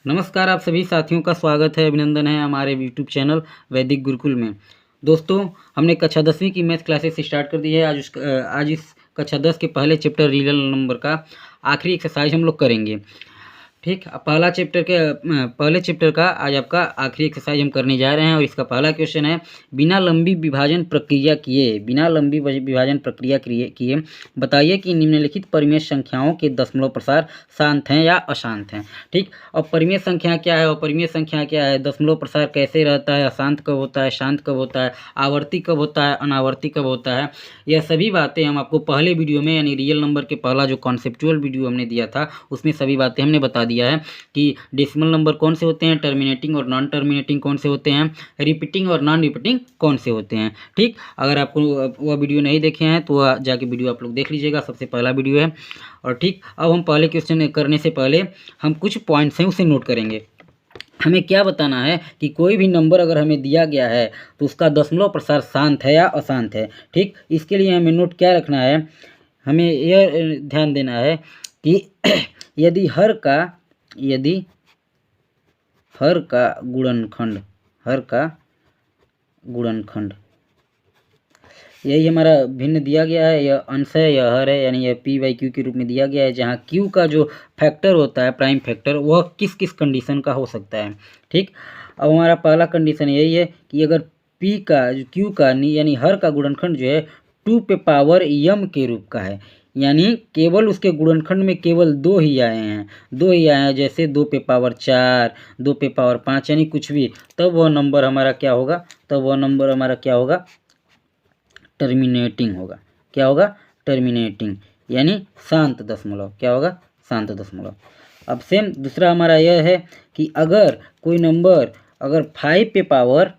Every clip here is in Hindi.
नमस्कार, आप सभी साथियों का स्वागत है, अभिनंदन है हमारे यूट्यूब चैनल वैदिक गुरुकुल में। दोस्तों, हमने कक्षा 10वीं की मैथ क्लासेस स्टार्ट कर दी है। आज इस कक्षा 10 के पहले चैप्टर रियल नंबर का आखिरी एक्सरसाइज हम लोग करेंगे। ठीक, पहले चैप्टर का आज आपका आखिरी एक्सरसाइज हम करने जा रहे हैं और इसका पहला क्वेश्चन है, बिना लंबी विभाजन प्रक्रिया किए बताइए कि निम्नलिखित परिमेय संख्याओं के दशमलव प्रसार शांत हैं या अशांत हैं। ठीक, और परिमेय संख्या क्या है और परिमेय संख्या क्या है, दशमलव प्रसार कैसे रहता है, अशांत कब होता है, शांत कब होता है, आवर्ती कब होता है, अनावर्ती कब होता है, यह सभी बातें हम आपको पहले वीडियो में यानी रियल नंबर के पहला जो कॉन्सेप्चुअल वीडियो हमने दिया था उसमें सभी बातें हमने बता दिया है कि डेसिमल नंबर कौन से होते हैं, टर्मिनेटिंग और नॉन टर्मिनेटिंग कौन से होते हैं, रिपीटिंग और नॉन रिपीटिंग कौन से होते हैं। ठीक, अगर आपको वह वीडियो नहीं देखे हैं तो वह जाके वीडियो आप लोग देख लीजिएगा, सबसे पहला वीडियो है। और ठीक, अब हम पहले क्वेश्चन करने से पहले हम कुछ पॉइंट्स हैं उसे नोट करेंगे। हमें क्या बताना है कि कोई भी नंबर अगर हमें दिया गया है तो उसका दशमलव प्रसार शांत है या अशांत है। ठीक, इसके लिए हमें नोट क्या रखना है, हमें यह ध्यान देना है कि यदि हर का गुणनखंड यही हमारा भिन्न दिया गया है, यह अंश है, यह हर है, यानी यह p/q के रूप में दिया गया है, जहाँ q का जो फैक्टर होता है, प्राइम फैक्टर, वह किस किस कंडीशन का हो सकता है। ठीक, अब हमारा पहला कंडीशन यही है कि अगर q का यानी हर का गुणनखंड जो है 2 पे पावर m के रूप का है, यानी केवल उसके गुणनखंड में केवल दो ही आए हैं, जैसे 2 पे पावर 4, 2 पे पावर 5, यानी कुछ भी, तब वह नंबर हमारा क्या होगा, टर्मिनेटिंग होगा। क्या होगा? टर्मिनेटिंग, यानी शांत दशमलव। क्या होगा? शांत दशमलव। अब सेम दूसरा हमारा यह है कि अगर कोई नंबर अगर 5 पे पावर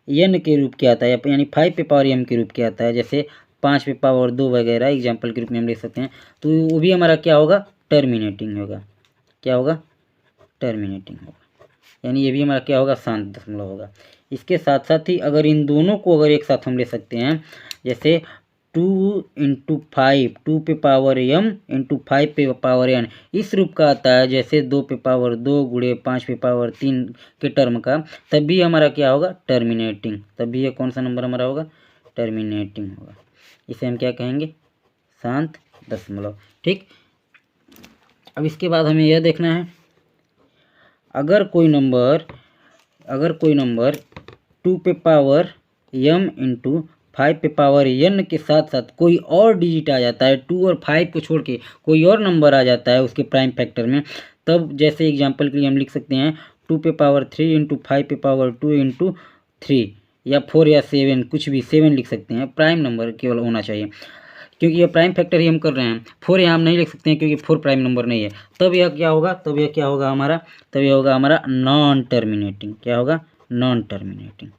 n के रूप के आता है, यानी 5 पे पावर m के रूप के आता है, जैसे 5 पे पावर 2 वगैरह एग्जाम्पल के रूप में हम ले सकते हैं, तो वो भी हमारा क्या होगा? टर्मिनेटिंग होगा। क्या होगा? टर्मिनेटिंग होगा, यानी ये भी हमारा क्या होगा? शांत दशमलव होगा। इसके साथ साथ ही अगर इन दोनों को अगर एक साथ हम ले सकते हैं, जैसे 2 × 5, 2 पे पावर m × 5 पे पावर n, इस रूप का आता है, जैसे 2 पे पावर 2 गुणे 5 पे पावर 3 के टर्म का, तब भी हमारा क्या होगा? टर्मिनेटिंग। तब भी ये कौन सा नंबर हमारा होगा? टर्मिनेटिंग होगा। इसे हम क्या कहेंगे? शांत दशमलव। ठीक, अब इसके बाद हमें यह देखना है, अगर कोई नंबर 2 पे पावर m × 5 पे पावर n के साथ साथ कोई और डिजिट आ जाता है, 2 और 5 को छोड़ के कोई और नंबर आ जाता है उसके प्राइम फैक्टर में, तब जैसे एग्जांपल के लिए हम लिख सकते हैं 2 पे पावर 3 × 5 पे पावर 2 × 3, या 4 या 7, कुछ भी 7 लिख सकते हैं। प्राइम नंबर केवल होना चाहिए, क्योंकि ये प्राइम फैक्टर ही हम कर रहे हैं। 4 यहाँ हम नहीं लिख सकते हैं क्योंकि 4 प्राइम नंबर नहीं है। तब यह क्या होगा हमारा नॉन टर्मिनेटिंग। क्या होगा? नॉन टर्मिनेटिंग,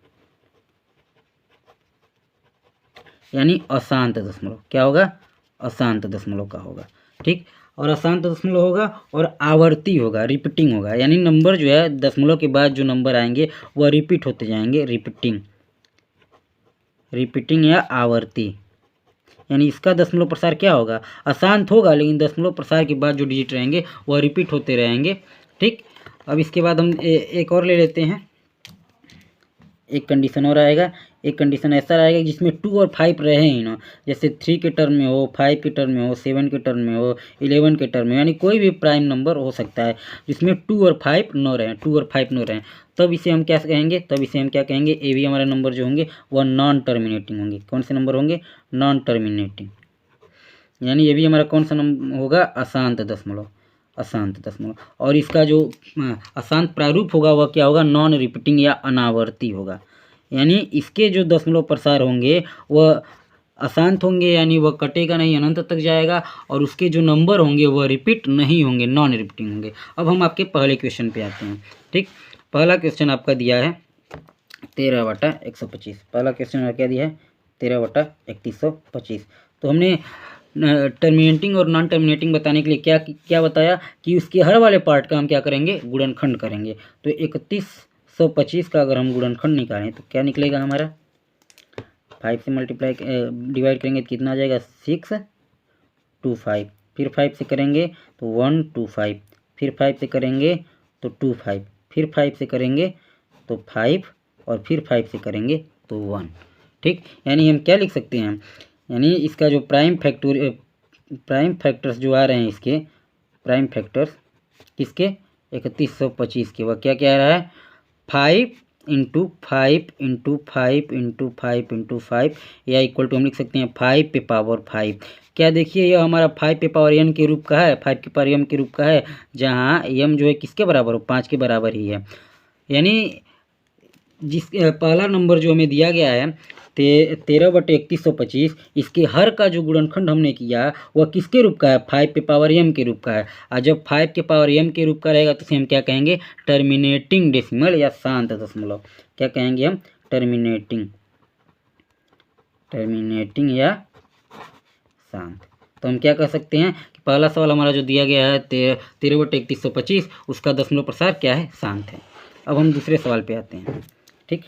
यानी अशांत दशमलव। क्या होगा? अशांत दशमलव का होगा। ठीक, और अशांत दशमलव होगा और आवर्ती होगा, रिपीटिंग होगा, यानी नंबर जो है दशमलव के बाद जो नंबर आएंगे वह रिपीट होते जाएंगे। रिपीटिंग या आवर्ती, यानी इसका दशमलव प्रसार क्या होगा? अशांत होगा, लेकिन दशमलव प्रसार के बाद जो डिजिट रहेंगे वह रिपीट होते रहेंगे। ठीक, अब इसके बाद हम एक और ले लेते हैं, एक कंडीशन और आएगा। एक कंडीशन ऐसा रहेगा जिसमें 2 और 5 रहे ही ना, जैसे 3 के टर्म में हो, 5 के टर्म में हो, 7 के टर्म में हो, 11 के टर्म में, यानी कोई भी प्राइम नंबर हो सकता है जिसमें 2 और 5 न रहें, तब इसे हम क्या कहेंगे? ये भी हमारे नंबर जो होंगे वह नॉन टर्मिनेटिंग होंगे। कौन से नंबर होंगे? नॉन टर्मिनेटिंग, यानी ये भी हमारा कौन सा नंबर होगा? अशांत दशमलव। और इसका जो अशांत प्रारूप होगा वह क्या होगा? नॉन रिपीटिंग या अनावर्ती होगा, यानी इसके जो दशमलव प्रसार होंगे वह अशांत होंगे, यानी वह कटेगा नहीं, अनंत तक जाएगा, और उसके जो नंबर होंगे वह रिपीट नहीं होंगे, नॉन रिपीटिंग होंगे। अब हम आपके पहले क्वेश्चन पे आते हैं। ठीक, पहला क्वेश्चन आपका दिया है 13/125। पहला क्वेश्चन क्या दिया है? 13/3125। तो हमने टर्मिनेटिंग और नॉन टर्मिनेटिंग बताने के लिए क्या बताया कि उसके हर वाले पार्ट का हम क्या करेंगे? गुणनखंड करेंगे। तो 3125 का अगर हम गुणनखंड निकालें तो क्या निकलेगा हमारा? 5 से डिवाइड करेंगे तो कितना आ जाएगा? 625। फिर 5 से करेंगे तो 125, फिर 5 से करेंगे तो 2 5, फिर 5 से करेंगे तो 5 और फिर 5 से करेंगे तो 1। ठीक, यानी हम क्या लिख सकते हैं, यानी इसका जो प्राइम फैक्टर्स जो आ रहे हैं, इसके प्राइम फैक्टर्स किसके 3125 के, वह क्या क्या आ रहा है 5 इंटू 5 इंटू 5 इंटू 5 इंटू 5, या इक्वल टू हम लिख सकते हैं 5 पे पावर 5। क्या देखिए यह हमारा 5 पे पावर n के रूप का है, 5 के पावर m के रूप का है, जहाँ m जो है किसके बराबर हो 5 के बराबर ही है। यानी जिस पहला नंबर जो हमें दिया गया है 13/3125, इसके हर का जो गुणनखंड हमने किया वह किसके रूप का है 5 पे पावर m के रूप का है। और जब 5 के पावर m के रूप का रहेगा तो इसे हम क्या कहेंगे टर्मिनेटिंग डेसिमल या शांत दशमलव। क्या कहेंगे हम टर्मिनेटिंग या शांत। तो हम क्या कह सकते हैं कि पहला सवाल हमारा जो दिया गया है 13/3125, उसका दशमलव प्रसार क्या है शांत है। अब हम दूसरे सवाल पे आते हैं। ठीक,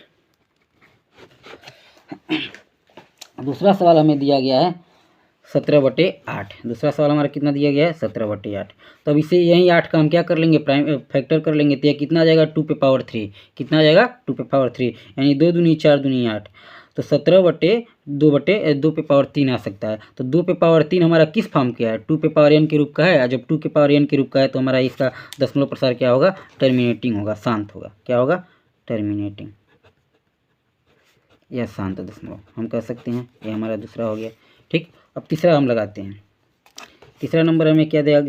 दूसरा सवाल हमें दिया गया है 17/8। दूसरा सवाल हमारा कितना दिया गया है 17/8। तो अब इसे यही 8 का हम क्या कर लेंगे प्राइम फैक्टर कर लेंगे, तो यह कितना आ जाएगा 2 पे पावर 3। कितना आ जाएगा 2 पे पावर 3, यानी 2 दूनी 4 दूनी 8, तो 17/2 पे पावर 3 आ सकता है। तो 2 पे पावर 3 हमारा किस फॉर्म का है 2 पे पावर n के रूप का है। और जब 2 के पावर n के रूप का है तो हमारा इसका दशमलव प्रसार क्या होगा टर्मिनेटिंग होगा, शांत होगा। क्या होगा टर्मिनेटिंग या शांत दशमलव हम कह सकते हैं। ये हमारा दूसरा हो गया। ठीक, अब तीसरा हम लगाते हैं। तीसरा नंबर हमें क्या दिया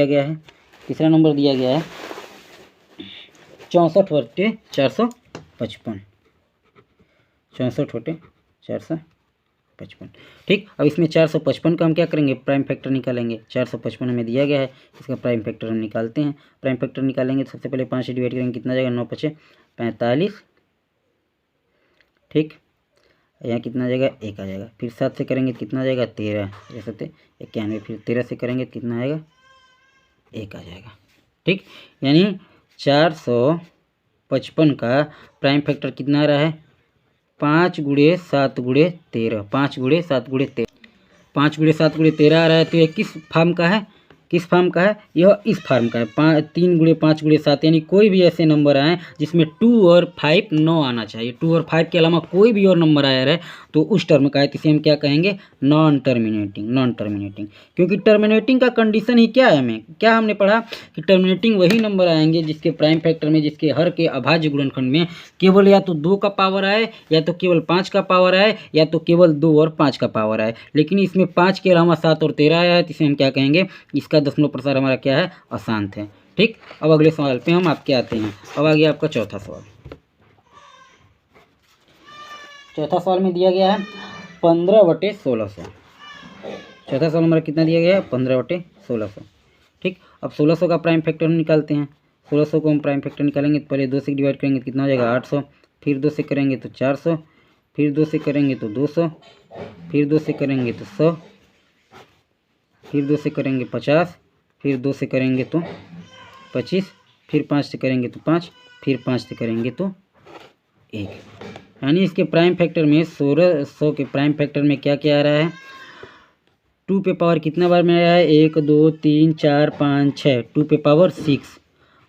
गया है, तीसरा नंबर दिया गया है 64/455। 64/455। ठीक, अब इसमें 455 का हम क्या करेंगे प्राइम फैक्टर निकालेंगे। 455 हमें दिया गया है, इसका प्राइम फैक्टर हम निकालते हैं। प्राइम फैक्टर निकालेंगे तो सबसे पहले 5 से डिवाइड करेंगे, कितना आ जाएगा 9 × 5 = 45। ठीक, यहाँ कितना आ जाएगा 1 आ जाएगा। फिर 7 से करेंगे तो कितना आ जाएगा 13, जैसे 91। फिर 13 से करेंगे तो कितना आएगा 1 आ जाएगा। ठीक, यानी 455 का प्राइम फैक्टर कितना आ रहा है 5 × 7 × 13, 5 × 7 × 13, 5 × 7 × 13 आ रहा है। तो यह किस फॉर्म का है, किस फॉर्म का है, यह इस फॉर्म का है 3 × 5 × 7, यानी कोई भी ऐसे नंबर आए जिसमें 2 और 5 न आना चाहिए। 2 और 5 के अलावा कोई भी और नंबर आया रहे तो उस टर्म का है, तो इसे हम क्या कहेंगे नॉन टर्मिनेटिंग। क्योंकि टर्मिनेटिंग का कंडीशन ही क्या है, हमें क्या हमने पढ़ा कि टर्मिनेटिंग वही नंबर आएंगे जिसके प्राइम फैक्टर में, जिसके हर के अभाज्य गुणनखंड में केवल या तो 2 का पावर आए, या तो केवल 5 का पावर आए, या तो केवल 2 और 5 का पावर आए। लेकिन इसमें 5 के अलावा 7 और 13 आया है, तो इसे हम क्या कहेंगे इसका दशमलव प्रसार हमारा क्या है अशांत है। ठीक, अब अगले सवाल पे हम आपके आते हैं। अब आ गया आपका चौथा सवाल। चौथा सवाल में दिया गया है 15/1600। चौथा सवाल हमारा कितना दिया गया है 15/1600। ठीक, अब 1600 का प्राइम फैक्टर हम निकालते हैं। 1600 को हम प्राइम फैक्टर निकालेंगे तो पहले 2 से डिवाइड करेंगे तो कितना हो जाएगा 800, फिर 2 से करेंगे तो 400, फिर 2 से करेंगे तो 200, फिर 2 से करेंगे तो 100, फिर 2 से करेंगे 50, फिर 2 से करेंगे तो 25, फिर 5 से करेंगे तो 5, फिर 5 से करेंगे तो 1। यानी इसके प्राइम फैक्टर में 1600 के प्राइम फैक्टर में क्या क्या आ रहा है 2 पे पावर कितना बार में आया है 1 2 3 4 5 6, 2 पे पावर 6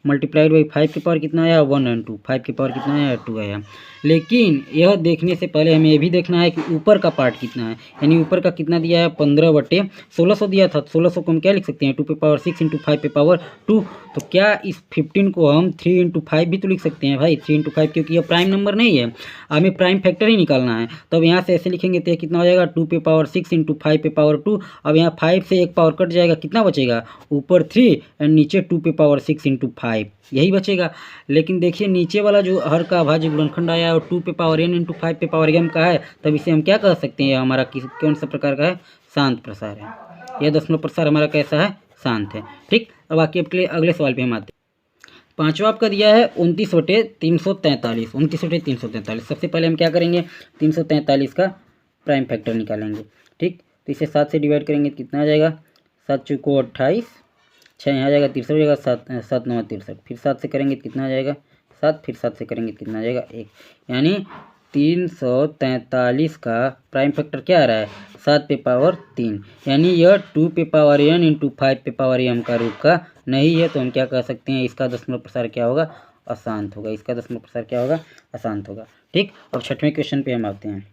मल्टीप्लाइड बाई 5 के पावर कितना आया 1 और 2, 5 के पावर कितना आया 2 आया। लेकिन यह देखने से पहले हमें ये भी देखना है कि ऊपर का पार्ट कितना है, यानी ऊपर का कितना दिया है 15/1600 दिया था। 1600 को हम क्या लिख सकते हैं 2 पे पावर 6 × 5 पे पावर 2। तो क्या इस 15 को हम 3 × 5 भी तो लिख सकते हैं भाई, 3 × 5, क्योंकि यह प्राइम नंबर नहीं है, हमें प्राइम फैक्टर ही निकालना है। तब यहाँ से ऐसे लिखेंगे तो कितना हो जाएगा 2 पे पावर 6 × 5 पे पावर 2। अब यहाँ 5 से एक पावर कट जाएगा, कितना बचेगा ऊपर 3 और नीचे 2 पे पावर 6 × 5, यही बचेगा। लेकिन देखिए नीचे वाला जो हर का अभाज्य गुणनखंड आया है और 2 पे पावर n × 5 पे पावर m का है, तब इसे हम क्या कह सकते हैं हमारा कौन सा प्रकार का है शांत प्रसार है। यह दशमलव प्रसार हमारा कैसा है शांत है। ठीक, अब आके आपके अगले सवाल पे हम आते हैं। पांचवा आपका दिया है 29/343। 29/343। सबसे पहले हम क्या करेंगे 343 का प्राइम फैक्टर निकालेंगे। ठीक, तो इसे 7 से डिवाइड करेंगे कितना आ जाएगा 7 चौको 28, 6 यहाँ आ जाएगा 63 हो जाएगा, 7 9 63। फिर 7 से करेंगे कितना आ जाएगा 7, फिर 7 से करेंगे कितना आ जाएगा 1। यानी 343 का प्राइम फैक्टर क्या आ रहा है 7 पे पावर 3, यानी यह 2 पे पावर n इंटू 5 पे पावर m का रूप का नहीं है। तो हम क्या कह सकते हैं, इसका दशमलव प्रसार क्या होगा, अशांत होगा। इसका दशमलव प्रसार क्या होगा, अशांत होगा। ठीक, अब छठवें क्वेश्चन पे हम आते हैं।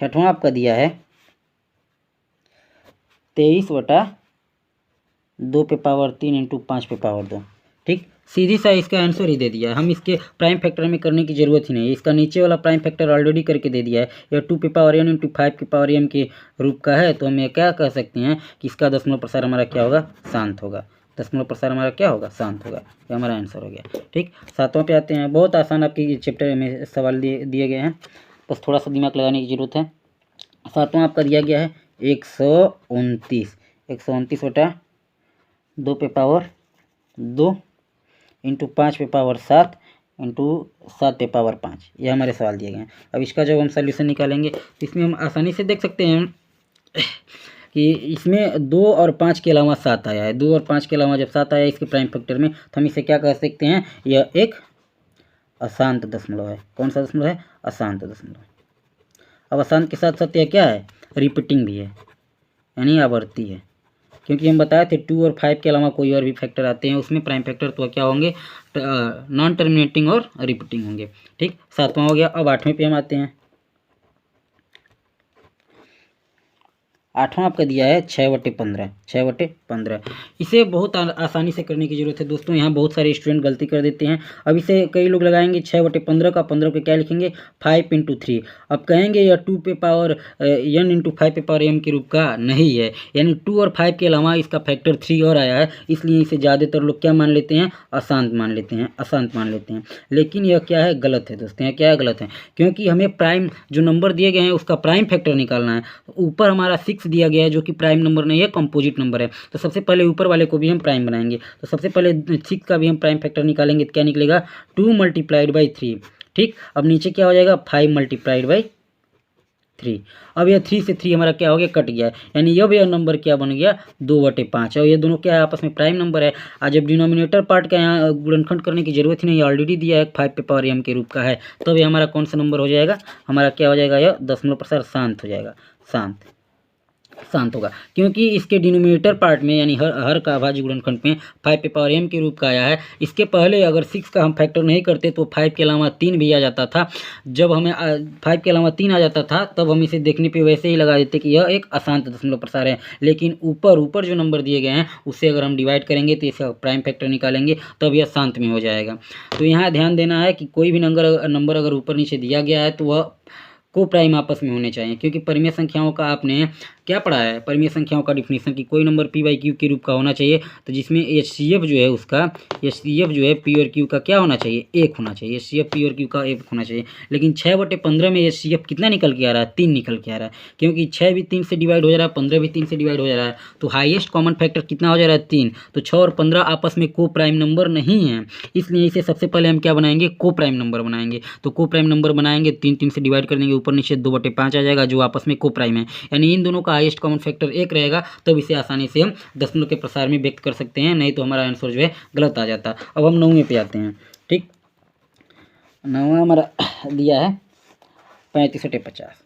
छठवां आपका दिया है 23/2 पे पावर 3 इंटू 5 पे पावर 2। ठीक, सीधी सा इसका आंसर ही दे दिया है। हम इसके प्राइम फैक्टर में करने की जरूरत ही नहीं है, इसका नीचे वाला प्राइम फैक्टर ऑलरेडी करके दे दिया है। यह 2 पे पावर n इंटू 5 के पावर m के रूप का है। तो हम ये क्या कह सकते हैं कि इसका दशमलव प्रसार हमारा क्या होगा, शांत होगा। दशमलव प्रसार हमारा क्या होगा, शांत होगा। ये हमारा आंसर हो गया। ठीक, सातवां पे आते हैं। बहुत आसान आपके चैप्टर में सवाल दिए गए हैं, बस थोड़ा सा दिमाग लगाने की जरूरत है। सातवां आपका दिया गया है 129 2 पे पावर 2 इंटू 5 पे पावर 7 इंटू 7 पे पावर 5। ये हमारे सवाल दिए गए हैं। अब इसका जब हम सॉल्यूशन निकालेंगे तो इसमें हम आसानी से देख सकते हैं कि इसमें 2 और 5 के अलावा 7 आया है। 2 और 5 के अलावा जब 7 आया इसके प्राइम फैक्टर में, तो हम इसे क्या कह सकते हैं, यह एक अशांत दशमलव है। कौन सा दशमलव है, अशांत दशमलव। अब अशांत के साथ साथ यह क्या है, रिपीटिंग भी है, यानी आवर्ती है। क्योंकि हम बताए थे 2 और 5 के अलावा कोई और भी फैक्टर आते हैं उसमें प्राइम फैक्टर, तो क्या होंगे, नॉन टर्मिनेटिंग और रिपीटिंग होंगे। ठीक, सातवां हो गया। अब आठवें पे हम आते हैं। आठवां आपका दिया है 6/15 6/15। इसे बहुत आसानी से करने की जरूरत है दोस्तों। यहाँ बहुत सारे स्टूडेंट गलती कर देते हैं। अब इसे कई लोग लगाएंगे 6/15 का 15 पे क्या लिखेंगे, 5 इंटू 3। अब कहेंगे यह 2 पे पावर n इंटू 5 पे पावर m के रूप का नहीं है, यानी 2 और 5 के अलावा इसका फैक्टर 3 और आया है, इसलिए इसे ज़्यादातर लोग क्या मान लेते हैं, अशांत मान लेते हैं, अशांत मान लेते हैं। लेकिन यह क्या है, गलत है दोस्तों। यह क्या है, गलत है। क्योंकि हमें प्राइम जो नंबर दिए गए हैं उसका प्राइम फैक्टर निकालना है। ऊपर हमारा 6 दिया गया है जो कि प्राइम नंबर नहीं है, कंपोजिट नंबर है। तो सबसे पहले ऊपर वाले को भी हम प्राइम बनाएंगे। तो सबसे पहले 6 का भी हम प्राइम फैक्टर निकालेंगे तो क्या निकलेगा, 2 मल्टीप्लाइड बाई 3। ठीक, अब नीचे क्या हो जाएगा, 5 मल्टीप्लाइड बाई 3। अब यह 3 से 3 हमारा क्या हो गया, कट गया, यानी अब यह नंबर क्या बन गया, 2/5। और ये दोनों क्या है, आपस में प्राइम नंबर है। आज जब डिनोमिनेटर पार्ट का यहाँ गुणनखंड करने की जरूरत ही नहीं, ऑलरेडी दिया है 5 पे पावर m के रूप का है। तब ये हमारा कौन सा नंबर हो जाएगा, हमारा क्या हो जाएगा, यह दशमलव प्रसार शांत हो जाएगा, शांत होगा। क्योंकि इसके डिनोमिनेटर पार्ट में यानी हर का अभाज्य गुणनखंड में 5 पे पावर m के रूप का आया है। इसके पहले अगर 6 का हम फैक्टर नहीं करते तो 5 के अलावा 3 भी आ जाता था। जब हमें 5 के अलावा 3 आ जाता था तब हम इसे देखने पे वैसे ही लगा देते कि यह एक अशांत दशमलव प्रसार है। लेकिन ऊपर जो नंबर दिए गए हैं उससे अगर हम डिवाइड करेंगे तो इसका प्राइम फैक्टर निकालेंगे तब यह शांत में हो जाएगा। तो यहाँ ध्यान देना है कि कोई भी नंबर अगर ऊपर नीचे दिया गया है तो वह को प्राइम आपस में होने चाहिए। क्योंकि परिमेय संख्याओं का आपने क्या पढ़ा है, परिमेय संख्याओं का डिफिनीशन कि कोई नंबर p/q के रूप का होना चाहिए। तो जिसमें HCF जो है उसका HCF जो है p और q का क्या होना चाहिए, 1 होना चाहिए। HCF p और q का 1 होना चाहिए। लेकिन 6/15 में HCF कितना निकल के आ रहा है, 3 निकल के आ रहा है। क्योंकि 6 भी 3 से डिवाइड हो जा रहा है, 15 भी 3 से डिवाइड हो जा रहा है। तो हाईएस्ट कॉमन फैक्टर कितना हो जा रहा है, 3। तो 6 और 15 आपस में को प्राइम नंबर नहीं है, इसलिए इसे सबसे पहले हम क्या बनाएंगे, को प्राइम नंबर बनाएंगे। तो को प्राइम नंबर बनाएंगे, 3 से डिवाइड कर देंगे, ऊपर नीचे 2/5 आ जाएगा जो आपस में को प्राइम है। यानी इन दोनों का हाईएस्ट कॉमन फैक्टर 1 रहेगा, तब इसे आसानी से हम दशमलव के प्रसार में व्यक्त कर सकते हैं, नहीं तो हमारा आंसर जो है गलत आ जाता। अब हम 9वें पे आते हैं। ठीक, 9वां हमारा दिया है 35/50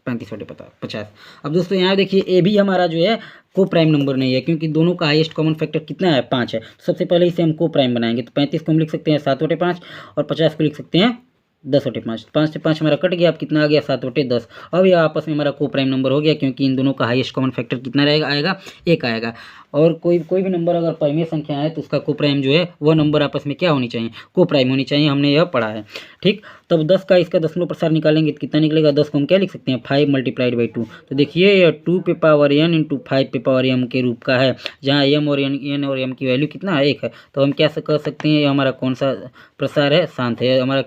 35/50। अब दोस्तों यहाँ देखिए ए भी हमारा जो है को प्राइम नंबर नहीं है, क्योंकि दोनों का हाईएस्ट कॉमन फैक्टर कितना है, 5 है। सबसे पहले इसे हम को प्राइम बनाएंगे। तो 35 को हम लिख सकते हैं 7/5 और 50 को लिख सकते हैं 10/5। 5 से 5 हमारा कट गया, अब कितना आ गया, 7/10। अब यह आपस में हमारा को प्राइम नंबर हो गया, क्योंकि इन दोनों का हाईएस्ट कॉमन फैक्टर कितना रहेगा, आएगा 1 आएगा। और कोई भी नंबर अगर परिमेय संख्या है तो उसका को प्राइम जो है वह नंबर आपस में क्या होनी चाहिए, को प्राइम होनी चाहिए। हमने यह पढ़ा है। ठीक, तब 10 का इसका दशमलव प्रसार निकालेंगे तो कितना निकलेगा, 10 को हम क्या लिख सकते हैं, 5 मल्टीप्लाइड बाई 2। तो देखिए यह 2 पे पावर n इंटू 5 पे पावर m के रूप का है, जहाँ m और n और m की वैल्यू कितना है, 1 है। तो हम क्या कह सकते हैं, ये हमारा कौन सा प्रसार है, शांत है। हमारा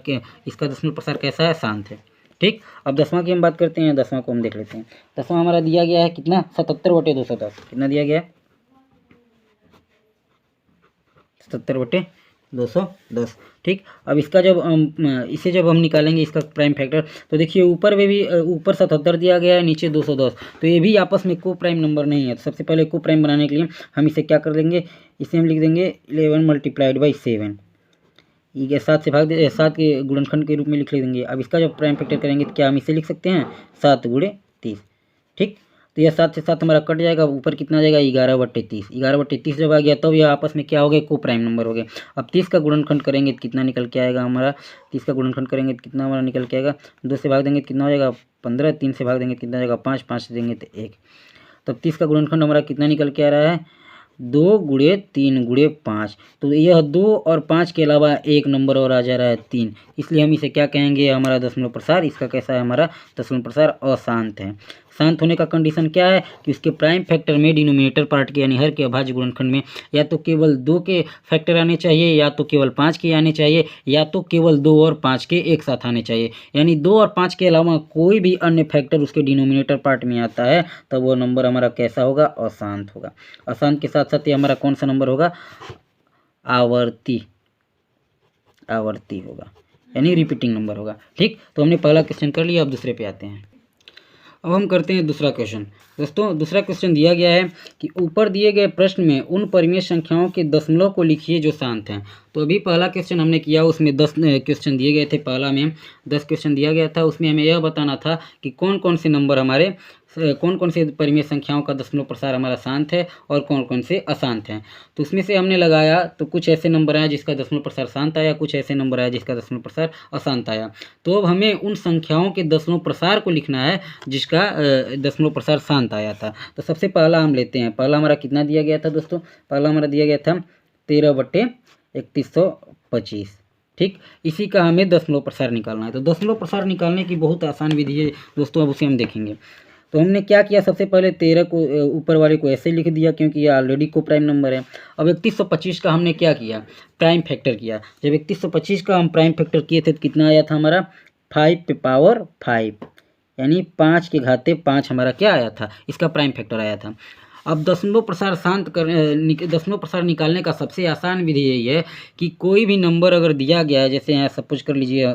इसका दशमलव प्रसार कैसा है, शांत है। ठीक, अब 10वां की हम बात करते हैं। 10वां को हम देख लेते हैं। 10वां हमारा दिया गया है कितना, 77/210। कितना दिया गया है, 77/210। 210। ठीक, अब इसका जब इसे जब हम निकालेंगे इसका प्राइम फैक्टर, तो देखिए ऊपर में भी ऊपर 77 दिया गया है, नीचे 210, तो ये भी आपस में को प्राइम नंबर नहीं है। तो सबसे पहले को प्राइम बनाने के लिए हम इसे क्या कर देंगे, इसे हम लिख देंगे 11 मल्टीप्लाइड बाई 7, ये 7 से भाग दे, 7 के गुणनखंड के रूप में लिख देंगे। अब इसका जब प्राइम फैक्टर करेंगे तो क्या हम इसे लिख सकते हैं 7 गुणे 30। ठीक, तो यह 7 से 7 हमारा कट जाएगा, ऊपर कितना आ जाएगा 11/30। 11/30 जब आ गया तब यह आपस में क्या हो गए, को प्राइम नंबर हो गए। अब 30 का गुणनखंड करेंगे तो कितना निकल के आएगा हमारा, 30 का गुणनखंड करेंगे तो कितना हमारा निकल के आएगा, 2 से भाग देंगे तो कितना हो जाएगा 15, 3 से भाग देंगे तो कितना हो जाएगा 5, 5 से देंगे तो 1। तब 30 का गुणनखंड हमारा कितना निकल के आ रहा है 2 गुणे 3 गुणे 5। तो यह 2 और 5 के अलावा एक नंबर और आ जा रहा है 3, इसलिए हम इसे क्या कहेंगे, हमारा दशमलव प्रसार इसका कैसा है, हमारा दशमलव प्रसार अशांत है। शांत होने का कंडीशन क्या है कि उसके प्राइम फैक्टर में डिनोमिनेटर पार्ट के यानी हर के अभाज्य गुणनखंड में या तो केवल 2 के फैक्टर आने चाहिए, या तो केवल 5 के आने चाहिए, या तो केवल 2 और 5 के एक साथ आने चाहिए। यानी 2 और 5 के अलावा कोई भी अन्य फैक्टर उसके डिनोमिनेटर पार्ट में आता है तब वो नंबर हमारा कैसा होगा, अशांत होगा। अशांत के साथ साथ ये हमारा कौन सा नंबर होगा, आवर्ती, आवर्ती होगा, यानी रिपीटिंग नंबर होगा। ठीक, तो हमने पहला क्वेश्चन कर लिया, अब दूसरे पे आते हैं। अब हम करते हैं दूसरा क्वेश्चन। दोस्तों दूसरा क्वेश्चन दिया गया है कि ऊपर दिए गए प्रश्न में उन परिमेय संख्याओं के दशमलव को लिखिए जो शांत हैं। तो अभी पहला क्वेश्चन हमने किया, उसमें 10 क्वेश्चन दिए गए थे, पहला में 10 क्वेश्चन दिया गया था, उसमें हमें यह बताना था कि कौन कौन से नंबर हमारे, कौन कौन से परिमेय संख्याओं का दशमलव प्रसार हमारा शांत है और कौन कौन से अशांत हैं। तो उसमें से हमने लगाया तो कुछ ऐसे नंबर आया जिसका दशमलव प्रसार शांत आया, कुछ ऐसे नंबर आया जिसका दशमलव प्रसार अशांत आया। तो अब हमें उन संख्याओं के दशमलव प्रसार को लिखना है जिसका दशमलव प्रसार शांत आया था। तो सबसे पहला हम लेते हैं, पहला हमारा कितना दिया गया था दोस्तों, पहला हमारा दिया गया था 13/3125। ठीक, इसी का हमें दशमलव प्रसार निकालना है। तो दशमलव प्रसार निकालने की बहुत आसान विधि है दोस्तों, अब उसे हम देखेंगे। तो हमने क्या किया, सबसे पहले 13 को ऊपर वाले को ऐसे लिख दिया क्योंकि ये ऑलरेडी को प्राइम नंबर है। अब 3125 का हमने क्या किया, प्राइम फैक्टर किया। जब 3125 का हम प्राइम फैक्टर किए थे तो कितना आया था हमारा 5 पे पावर 5, यानी 5 के घाते 5 हमारा क्या आया था, इसका प्राइम फैक्टर आया था। अब दशमलव प्रसार दशमलव प्रसार निकालने का सबसे आसान विधि यही है कि कोई भी नंबर अगर दिया गया है, जैसे यहाँ सपोज कर लीजिए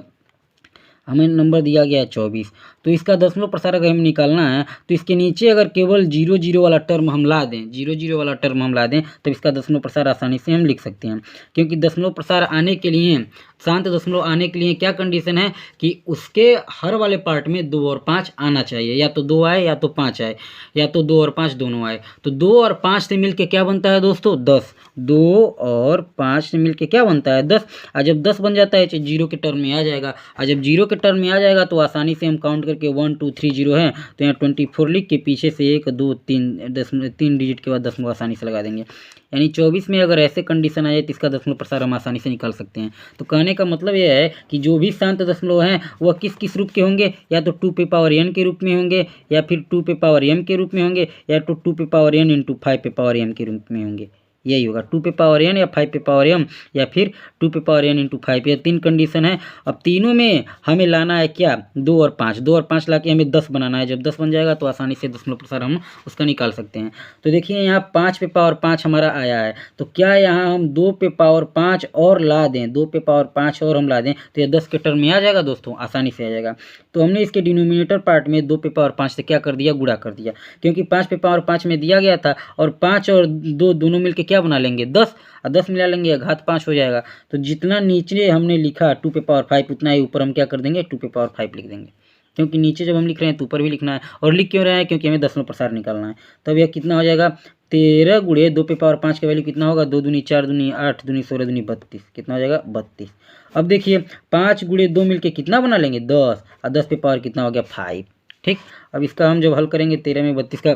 हमें नंबर दिया गया है 24, तो इसका दशमलव प्रसार अगर हमें निकालना है तो इसके नीचे अगर केवल 0 वाला टर्म हम ला दें, 0 वाला टर्म हम ला दें, तब इसका दशमलव प्रसार आसानी से हम लिख सकते हैं। क्योंकि दशमलव प्रसार आने के लिए, शांत दशमलव आने के लिए क्या कंडीशन है कि उसके हर वाले पार्ट में 2 और 5 आना चाहिए, या तो 2 आए या तो 5 आए, या तो 2 और 5 दोनों आए। तो 2 और 5 से मिलके क्या बनता है दोस्तों 10, 2 और 5 से मिलके क्या बनता है 10। और जब 10 बन जाता है तो 0 के टर्म में आ जाएगा, और जब 0 के टर्म में आ जाएगा तो आसानी से हम काउंट करके 1 2 3 0 है तो यहाँ 24 लिख के पीछे से 1 2 3 डिजिट के बाद दशमलव आसानी से लगा देंगे। यानी 24 में अगर ऐसे कंडीशन आ जाए तो इसका दशमलव प्रसार हम आसानी से निकाल सकते हैं। तो कहने का मतलब यह है कि जो भी शांत दशमलव हैं वह किस किस रूप के होंगे, या तो 2 पे पावर n के रूप में होंगे, या फिर 2 पे पावर m के रूप में होंगे, या तो 2 पे पावर n इंटू 5 पे पावर m के रूप में होंगे। यही होगा 2 पे पावर n या 5 पे पावर m, या फिर 2 पे पावर n इंटू 5, ये 3 कंडीशन है। अब तीनों में हमें लाना है क्या 2 और 5, 2 और 5 ला के हमें 10 बनाना है। जब 10 बन जाएगा तो आसानी से दशमलव प्रसार हम उसका निकाल सकते हैं। तो देखिए यहाँ 5 पे पावर 5 हमारा आया है, तो क्या यहाँ हम 2 पे पावर 5 और ला दें, 2 पे पावर 5 और हम ला दें तो ये 10 के टर्म में आ जाएगा दोस्तों, आसानी से आ जाएगा। तो हमने इसके डिनोमिनेटर पार्ट में 2 पे पावर 5 से क्या कर दिया, गुणा कर दिया, क्योंकि 5 पे पावर 5 में दिया गया था, और 5 और 2 दोनों मिलके क्या बना लेंगे 10, और 10 मिला लेंगे घात 5 हो जाएगा। तो जितना नीचे हमने लिखा 2 पे पावर 5 उतना ही ऊपर हम क्या कर देंगे 2 पे पावर 5 लिख देंगे, क्योंकि नीचे जब हम लिख रहे हैं तो ऊपर भी लिखना है। और लिख क्यों रहे हैं, क्योंकि हमें दशमलव प्रसार निकालना है। तब यह कितना हो जाएगा 13 गुणे 2 पे पावर 5 का वैल्यू कितना होगा, 2 दूनी 4 दूनी 8 दूनी 16 दूनी 32, कितना हो जाएगा 32। अब देखिए 5 गुणे 2 मिलके कितना बना लेंगे 10, और 10 पे पावर कितना हो गया 5। ठीक, अब इसका हम जब हल करेंगे 13 में 32 का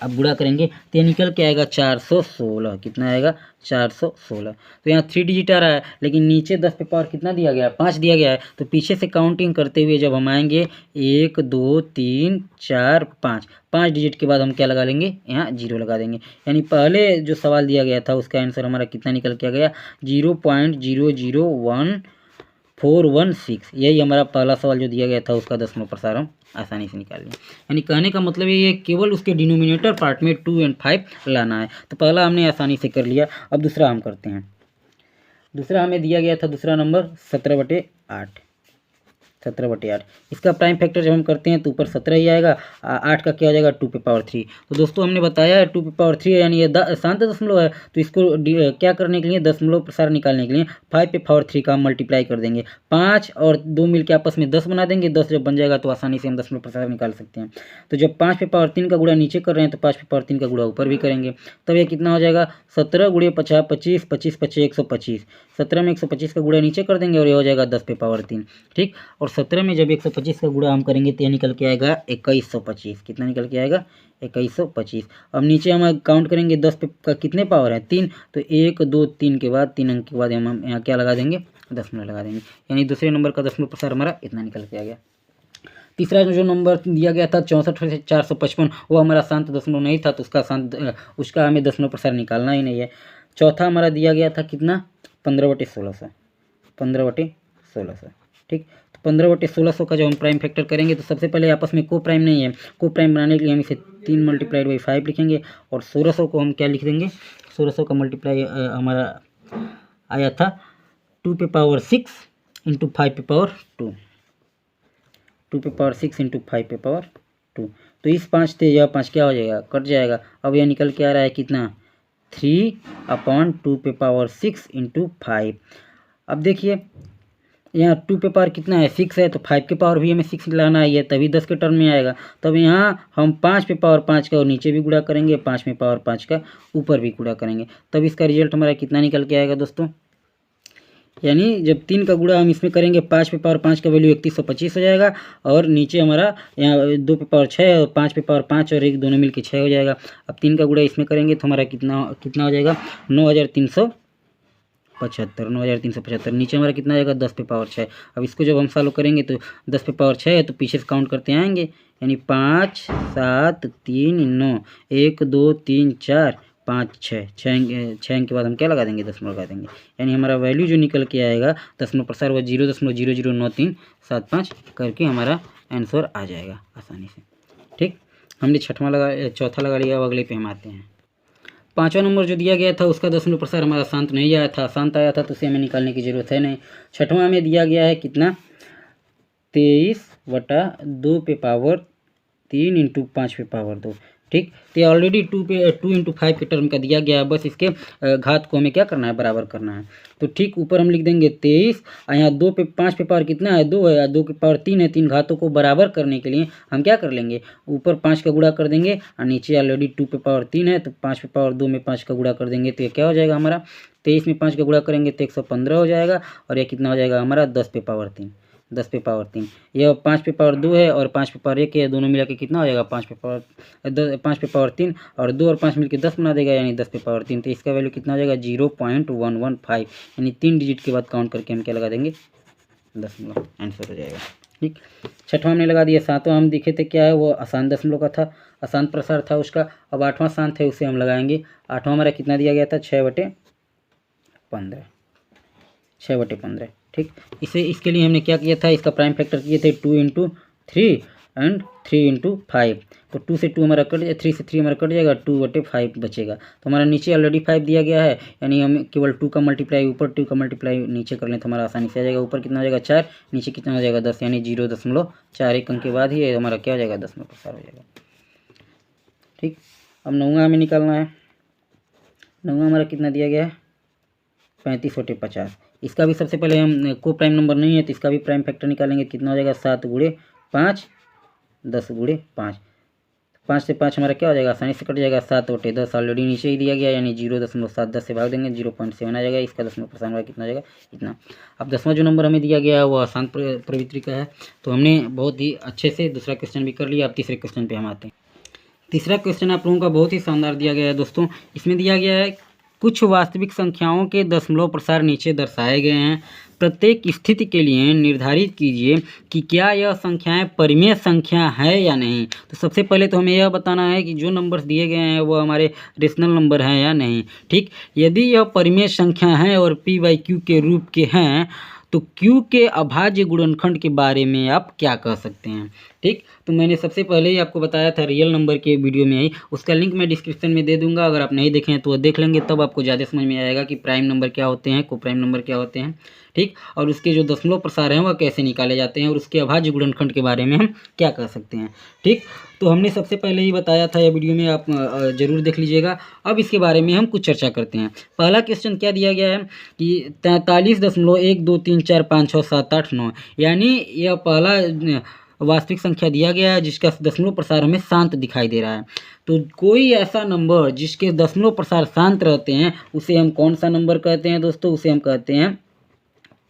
अब गुणा करेंगे तो ये निकल के आएगा 416, कितना आएगा 416। तो यहाँ 3 डिजिट आ रहा है, लेकिन नीचे 10 पे पावर कितना दिया गया है 5 दिया गया है। तो पीछे से काउंटिंग करते हुए जब हम आएंगे 1 2 3 4 5, 5 डिजिट के बाद हम क्या लगा लेंगे, यहाँ 0 लगा देंगे। यानी पहले जो सवाल दिया गया था उसका आंसर हमारा कितना निकल के आ गया 0.001416। यही हमारा पहला सवाल जो दिया गया था उसका दशमलव प्रसार हम आसानी से निकाल लें। यानी कहने का मतलब ये है केवल उसके डिनोमिनेटर पार्ट में 2 और 5 लाना है। तो पहला हमने आसानी से कर लिया, अब दूसरा हम करते हैं। दूसरा हमें दिया गया था दूसरा नंबर 17/8, 17/8। इसका प्राइम फैक्टर जब हम करते हैं तो ऊपर 17 ही आएगा, 8 का क्या हो जाएगा 2⁻3। तो दोस्तों हमने बताया है 2⁻3 यानी ये शांत दशमलव है, तो इसको क्या करने के लिए दशमलव प्रसार निकालने के लिए 5⁻3 का मल्टीप्लाई कर देंगे। 5 और 2 मिल के आपस में 10 बना देंगे, 10 जब बन जाएगा तो आसानी से हम दशमलव प्रसार निकाल सकते हैं। तो जब 5⁻3 का गुणा नीचे कर रहे हैं तो 5⁻3 का गुणा ऊपर भी करेंगे, तब ये कितना हो जाएगा 17 × 50 25, 25 25 125। 17 में 125 का गुणा नीचे कर देंगे और ये हो जाएगा 10⁻3। ठीक, और 17 में जब 125 का गुणा हम करेंगे तो यह निकल के आएगा 2125। कितना निकल के आएगा 2125। अब नीचे हम काउंट करेंगे 10 का कितने पावर है 3, तो 1 2 3 के बाद 3 अंक के बाद हम यहाँ क्या लगा देंगे दशमलव लगा देंगे, यानी दूसरे नंबर का दशमलव प्रसार हमारा इतना निकल के आ गया। तीसरा जो नंबर दिया गया था 64 से 455, वो हमारा शांत दशमलव नहीं था, तो उसका हमें दशमलव प्रसार निकालना ही नहीं है। चौथा हमारा दिया गया था कितना 15/1600, 15/1600। ठीक, तो 15/1600 का जब हम प्राइम फैक्टर करेंगे तो सबसे पहले आपस में को प्राइम नहीं है, को प्राइम बनाने के लिए हम इसे 3 × 5 लिखेंगे, और 1600 को हम क्या लिख देंगे 1600 का मल्टीप्लाई हमारा आया था 2⁻6 × 5⁻2, 2⁻6 × 5⁻2। तो इस 5 से यह 5 क्या हो जाएगा कट जाएगा। अब यह निकल के आ रहा है कितना 3/2⁻6 × 5। अब देखिए यहाँ 2 पे पावर कितना है 6 है, तो 5 के पावर भी हमें 6 लाना है, तभी 10 के टर्म में आएगा। तब यहाँ हम 5 पे पावर 5 का और नीचे भी गुणा करेंगे, 5 में पावर 5 का ऊपर भी गुणा करेंगे, तब इसका रिजल्ट हमारा कितना निकल के आएगा दोस्तों। यानी जब 3 का गुणा हम इसमें करेंगे 5 पे पावर 5 का वैल्यू 3125 हो जाएगा, और नीचे हमारा यहाँ 2 पे पावर 6 और 5 पे पावर 5 और 1 दोनों मिल के 6 हो जाएगा। अब 3 का गुणा इसमें करेंगे तो हमारा कितना हो जाएगा 9375। नीचे हमारा कितना आएगा 10 पे पावर 6। अब इसको जब हम सॉल्व करेंगे तो 10 पे पावर 6 है, तो पीछे से काउंट करते आएंगे, यानी 5 7 3 9 1 2 3 4 5 6 6 के बाद हम क्या लगा देंगे दशमलव लगा देंगे, यानी हमारा वैल्यू जो निकल के आएगा दशमलव प्रसार वो 0.009375 करके हमारा आंसर आ जाएगा आसानी से। ठीक, हमने चौथा लगा लिया। अब अगले पे हम आते हैं। पाँचवा नंबर जो दिया गया था उसका दशमलव प्रसार हमारा शांत नहीं आया था, शांत आया था तो उसे हमें निकालने की ज़रूरत है नहीं। छठवां में दिया गया है कितना 23/2 पे पावर 3 × 5 पे पावर 2। ठीक, तो ये ऑलरेडी 2 × 5 के टर्म का दिया गया है, बस इसके घात को हमें क्या करना है बराबर करना है। तो ठीक ऊपर हम लिख देंगे 23, और यहाँ 5 पे पावर कितना है 2 है, 2 के पावर 3 है, 3 घातों को बराबर करने के लिए हम क्या कर लेंगे ऊपर 5 का गुणा कर देंगे, और नीचे ऑलरेडी 2 पे पावर 3 है, तो 5 पे पावर 2 में 5 का गुणा कर देंगे, तो ये क्या हो जाएगा हमारा 23 में 5 का गुणा करेंगे तो 115 हो जाएगा, और ये कितना हो जाएगा हमारा 10 पे पावर 3। 10 पे पावर 3, यह 5 पे पावर 2 है और 5 पे पावर 1 है, दोनों मिला के कितना हो जाएगा 5 पे पावर 3, और 2 और 5 मिलकर 10 बना देगा, यानी 10 पे पावर 3। तो इसका वैल्यू कितना हो जाएगा 0.115, यानी 3 डिजिट के बाद काउंट करके हम क्या लगा देंगे दशमलव, आंसर हो जाएगा। ठीक, छठवां हमने लगा दिया। सातवां हम देखे थे क्या है वो अशांत दशमलव का था, अशांत प्रसार था उसका। अब आठवां शांत है उसे हम लगाएंगे। आठवां हमारा कितना दिया गया था 6/15, 6/15। ठीक, इसके लिए हमने क्या किया था इसका प्राइम फैक्टर किए थे 2 × 3 एंड 3 × 5। तो 2 से 2 हमारा कट जाएगा, 3 से 3 हमारा कट जाएगा, 2/5 बचेगा। तो हमारा नीचे ऑलरेडी 5 दिया गया है, यानी हम केवल 2 का मल्टीप्लाई ऊपर 2 का मल्टीप्लाई नीचे कर लें तो हमारा आसानी से आ जाएगा। ऊपर कितना हो जाएगा 4, नीचे कितना हो जाएगा 10, यानी 0.4 एक अंक के बाद ही हमारा क्या हो जाएगा दशमलव प्रसार हो जाएगा। ठीक, अब नौवां हमें निकालना है। नौवां हमारा कितना दिया गया है 35/50। इसका भी सबसे पहले हम को प्राइम नंबर नहीं है तो इसका भी प्राइम फैक्टर निकालेंगे। कितना हो जाएगा 7 × 5 10 × 5। 5 से 5 हमारा क्या हो जाएगा आसानी से कट जाएगा, 7/10 ऑलरेडी नीचे ही दिया गया, यानी 0.7 10 से भाग देंगे 0.7 आ जाएगा। इसका दशमलव प्रसार हमारा कितना हो जाएगा इतना। अब 10वां जो नंबर हमें दिया गया है वो अशांत प्रवृत्ति का है, तो हमने बहुत ही अच्छे से दूसरा क्वेश्चन भी कर लिया। अब तीसरे क्वेश्चन पे हम आते हैं। तीसरा क्वेश्चन आप लोगों का बहुत ही शानदार दिया गया है दोस्तों। इसमें दिया गया है कुछ वास्तविक संख्याओं के दशमलव प्रसार नीचे दर्शाए गए हैं। प्रत्येक स्थिति के लिए निर्धारित कीजिए कि क्या यह संख्याएं परिमेय संख्या है या नहीं। तो सबसे पहले तो हमें यह बताना है कि जो नंबर्स दिए गए हैं वो हमारे रेशनल नंबर हैं या नहीं। ठीक, यदि यह परिमेय संख्या है और p/q के रूप के हैं तो q के अभाज्य गुणनखंड के बारे में आप क्या कह सकते हैं। ठीक, तो मैंने सबसे पहले ही आपको बताया था रियल नंबर के वीडियो में ही, उसका लिंक मैं डिस्क्रिप्शन में दे दूंगा। अगर आप नहीं देखें तो वो देख लेंगे, तब आपको ज़्यादा समझ में आएगा कि प्राइम नंबर क्या होते हैं, को प्राइम नंबर क्या होते हैं, ठीक। और उसके जो दशमलव प्रसार हैं वह कैसे निकाले जाते हैं, और उसके अभाज्य गुणनखंड के बारे में हम क्या कर सकते हैं, ठीक। तो हमने सबसे पहले ही बताया था, यह वीडियो में आप ज़रूर देख लीजिएगा। अब इसके बारे में हम कुछ चर्चा करते हैं। पहला क्वेश्चन क्या दिया गया है कि 43.123456789, यानी यह पहला वास्तविक संख्या दिया गया है जिसका दशमलव प्रसार हमें शांत दिखाई दे रहा है। तो कोई ऐसा नंबर जिसके दशमलव प्रसार शांत रहते हैं उसे हम कौन सा नंबर कहते हैं दोस्तों? उसे हम कहते हैं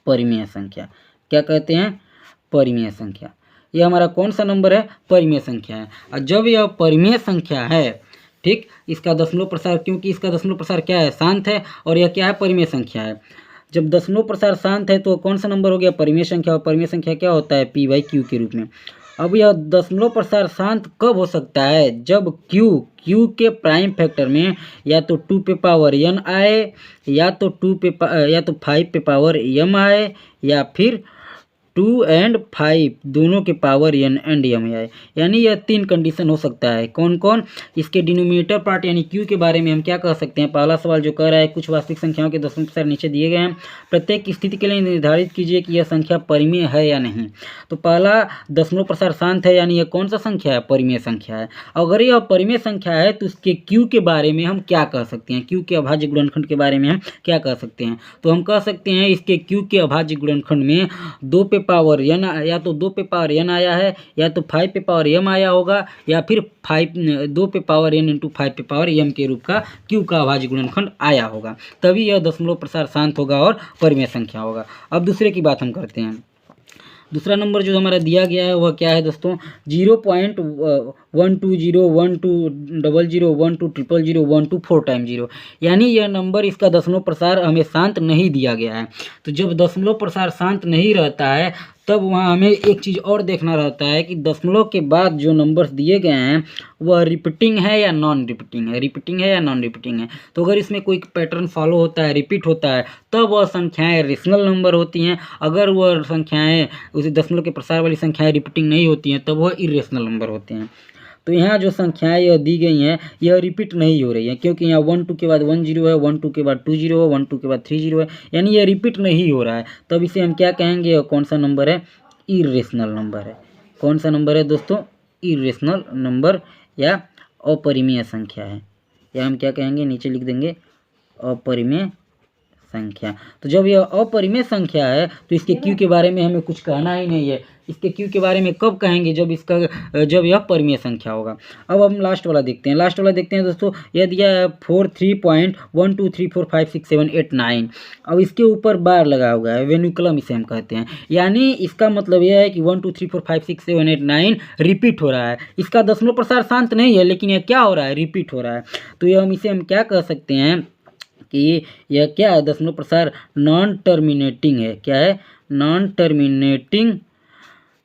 परिमेय संख्या। क्या कहते हैं? परिमेय संख्या। यह हमारा कौन सा नंबर है? परिमेय संख्या है। और जब यह परिमेय संख्या है, ठीक, इसका दशमलव प्रसार, क्योंकि इसका दशमलव प्रसार क्या है? शांत है, और यह क्या है? परिमेय संख्या है। जब दशमलव प्रसार शांत है तो कौन सा नंबर हो गया? परिमेय संख्या। और परिमेय संख्या क्या होता है? p/q के रूप में। अब यह दशमलव प्रसार शांत कब हो सकता है? जब q के प्राइम फैक्टर में या तो 2 पे पावर n आए, या तो 5 पे पावर m आए, या फिर 2 और 5 दोनों के पावर n एंड m आए। यानी यह 3 कंडीशन हो सकता है। कौन कौन? इसके डिनोमिनेटर पार्ट यानी q के बारे में हम क्या कह सकते हैं? पहला सवाल जो कह रहा है कुछ वास्तविक संख्याओं के दशमलव प्रसार नीचे दिए गए हैं, प्रत्येक स्थिति के लिए निर्धारित कीजिए कि यह संख्या परिमेय है या नहीं। तो पहला दशमलव प्रसार शांत है, यानी यह कौन सा संख्या है? परिमेय संख्या है। अगर यह परिमेय संख्या है तो उसके q के बारे में हम क्या कह सकते हैं? q के अभाज्य गुणनखंड के बारे में हम क्या कह सकते हैं? तो हम कह सकते हैं इसके q के अभाज्य गुणनखंड में 2 पे पावर n, या तो 2 पे पावर n आया है, या तो 5 पे पावर m आया होगा, या फिर 2 पे पावर n इंटू 5 पे पावर m के रूप का q का अभाज्य गुणनखंड आया होगा, तभी यह दशमलव प्रसार शांत होगा और परिमेय संख्या होगा। अब दूसरे की बात हम करते हैं। दूसरा नंबर जो हमारा दिया गया है वह क्या है दोस्तों? 0.1201200120012 4 टाइम 0, यानी यह नंबर, इसका दशमलव प्रसार हमें शांत नहीं दिया गया है। तो जब दशमलव प्रसार शांत नहीं रहता है तब वहाँ हमें एक चीज़ और देखना रहता है कि दशमलव के बाद जो नंबर्स दिए गए हैं वह रिपीटिंग है या नॉन रिपीटिंग है, रिपीटिंग है या नॉन रिपीटिंग है। तो अगर इसमें कोई पैटर्न फॉलो होता है, रिपीट होता है, तब वह संख्याएं रेशनल नंबर होती हैं। अगर वह संख्याएं, उसी दशमलव के प्रसार वाली संख्याएं रिपीटिंग नहीं होती हैं तब वह इरेशनल नंबर होते हैं। तो यहाँ जो संख्याएं यह दी गई हैं यह रिपीट नहीं हो रही है, क्योंकि यहाँ 1 2 के बाद 1 0 है, 1 2 के बाद 2 0 है, 1 2 के बाद 3 0 है, यानी यह रिपीट नहीं हो रहा है। तब इसे हम क्या कहेंगे? यह कौन सा नंबर है? इरेशनल नंबर है। कौन सा नंबर है दोस्तों? इरेशनल नंबर या अपरिमेय संख्या है, या हम क्या कहेंगे? नीचे लिख देंगे अपरिमेय संख्या। तो जब यह अपरिमेय संख्या है तो इसके q के बारे में हमें कुछ कहना ही नहीं है। इसके q के बारे में कब कहेंगे? जब यह परिमेय संख्या होगा। अब हम लास्ट वाला देखते हैं। लास्ट वाला देखते हैं दोस्तों, यह दिया है 43.123456789। अब इसके ऊपर बार लगा हुआ है, वेन्युकुलम इसे हम कहते हैं। यानी इसका मतलब यह है कि 1 2 3 4 5 6 7 8 9 रिपीट हो रहा है। इसका दशमलव प्रसार शांत नहीं है, लेकिन यह क्या हो रहा है? रिपीट हो रहा है। तो यह हम इसे क्या कह सकते हैं कि यह क्या है? दशमलव प्रसार नॉन टर्मिनेटिंग है। क्या है? Non terminating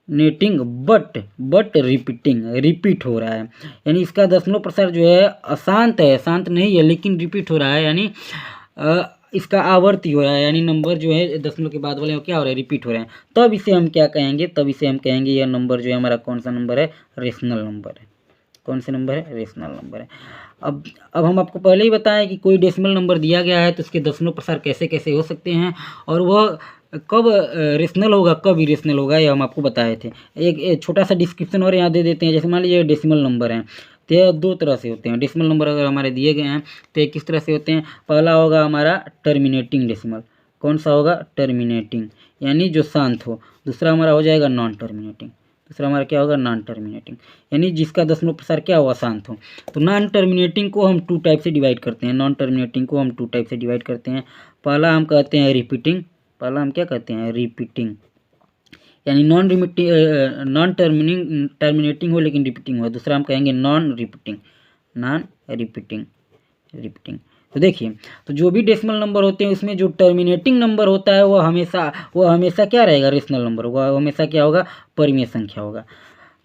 but repeating, repeat हो रहा है। यानी इसका दशमलव प्रसार जो है अशांत है, शांत नहीं है, लेकिन रिपीट हो रहा है, यानी इसका आवर्ती हो रहा है, यानी नंबर जो है दशमलव के बाद वाले वो क्या हो रहा है? रिपीट हो रहे हैं। तब इसे हम क्या कहेंगे? तब इसे हम कहेंगे यह नंबर जो है हमारा कौन सा नंबर है? रेशनल नंबर है। कौन से नंबर है? रेशनल नंबर है। अब हम आपको पहले ही बताएं कि कोई डेसिमल नंबर दिया गया है तो उसके दशमलव प्रसार कैसे कैसे हो सकते हैं, और वह कब रेशनल होगा, कब इरेशनल होगा, यह हम आपको बताए थे। एक छोटा सा डिस्क्रिप्शन और यहाँ दे देते हैं। जैसे मान लीजिए डेसिमल नंबर हैं तो यह 2 तरह से होते हैं। डेसिमल नंबर अगर हमारे दिए गए हैं तो ये किस तरह से होते हैं? पहला होगा हमारा टर्मिनेटिंग डेसिमल। कौन सा होगा? टर्मिनेटिंग, यानी जो शांत हो। दूसरा हमारा हो जाएगा नॉन टर्मिनेटिंग। दूसरा हमारा क्या होगा? नॉन टर्मिनेटिंग, यानी जिसका दशमलव प्रसार क्या हुआ? शांत हो। तो नॉन टर्मिनेटिंग को हम 2 टाइप से डिवाइड करते हैं। नॉन टर्मिनेटिंग को हम 2 टाइप से डिवाइड करते हैं। पहला हम कहते हैं रिपीटिंग। पहला हम क्या कहते हैं? रिपीटिंग, यानी नॉन टर्मिनेटिंग हो लेकिन रिपीटिंग हो। दूसरा हम कहेंगे नॉन रिपीटिंग। तो देखिए, तो जो भी डेसिमल नंबर होते हैं उसमें जो टर्मिनेटिंग नंबर होता है वह हमेशा क्या रहेगा? रेशनल नंबर होगा। हमेशा क्या होगा? परिमेय संख्या होगा।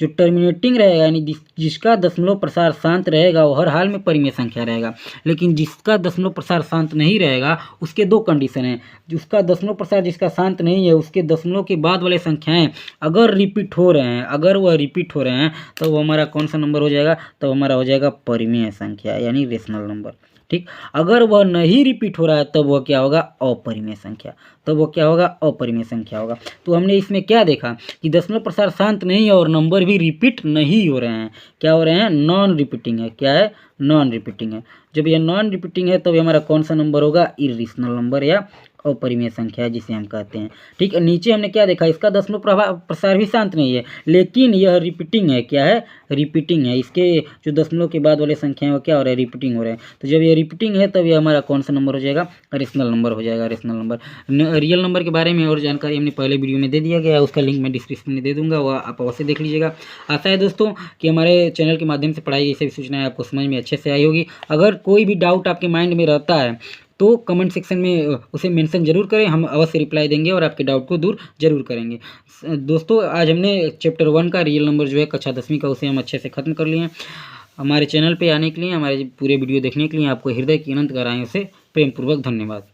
जो टर्मिनेटिंग रहेगा यानी जिसका दशमलव प्रसार शांत रहेगा वो हर हाल में परिमेय संख्या रहेगा। लेकिन जिसका दशमलव प्रसार शांत नहीं रहेगा उसके दो कंडीशन हैं। जिसका दशमलव प्रसार जिसका शांत नहीं है उसके दशमलव के बाद वाले संख्याएं अगर रिपीट हो रहे हैं, अगर वह रिपीट हो रहे हैं तो वो हमारा कौन सा नंबर हो जाएगा, तो हमारा हो जाएगा परिमेय संख्या यानी रेशनल नंबर। ठीक, अगर वह नहीं रिपीट हो रहा है तब वह क्या होगा, अपरिमेय संख्या। तब वो क्या होगा, अपरिमेय संख्या होगा। तो हमने इसमें क्या देखा कि दशमलव प्रसार शांत नहीं है और नंबर भी रिपीट नहीं हो रहे हैं। क्या हो रहे हैं, नॉन रिपीटिंग है। क्या है, नॉन रिपीटिंग है। जब यह नॉन रिपीटिंग है तब हमारा कौन सा नंबर होगा, इरेशनल नंबर या अपरिमेय संख्या जिसे हम कहते हैं। ठीक है, नीचे हमने क्या देखा, इसका दशमलव प्रसार भी शांत नहीं है लेकिन यह रिपीटिंग है। क्या है, रिपीटिंग है। इसके जो दशमलव के बाद वाले संख्या है वो क्या हो रहा है, रिपीटिंग हो रहे हैं। तो जब ये रिपीटिंग है तब ये हमारा कौन सा नंबर हो जाएगा, रेशनल नंबर हो जाएगा, रेशनल नंबर। रियल नंबर के बारे में और जानकारी हमने पहले वीडियो में दे दिया गया है, उसका लिंक मैं डिस्क्रिप्शन में दे दूंगा, वह आप अवश्य देख लीजिएगा। आशा है दोस्तों कि हमारे चैनल के माध्यम से पढ़ाई ये सभी सूचनाएं आपको समझ में अच्छे से आई होगी। अगर कोई भी डाउट आपके माइंड में रहता है तो कमेंट सेक्शन में उसे मेंशन जरूर करें, हम अवश्य रिप्लाई देंगे और आपके डाउट को दूर जरूर करेंगे। दोस्तों आज हमने चैप्टर 1 का रियल नंबर जो है कक्षा 10वीं का उसे हम अच्छे से खत्म कर लिए हैं। हमारे चैनल पे आने के लिए, हमारे पूरे वीडियो देखने के लिए आपको हृदय की अनंत गहराइयों से प्रेमपूर्वक धन्यवाद।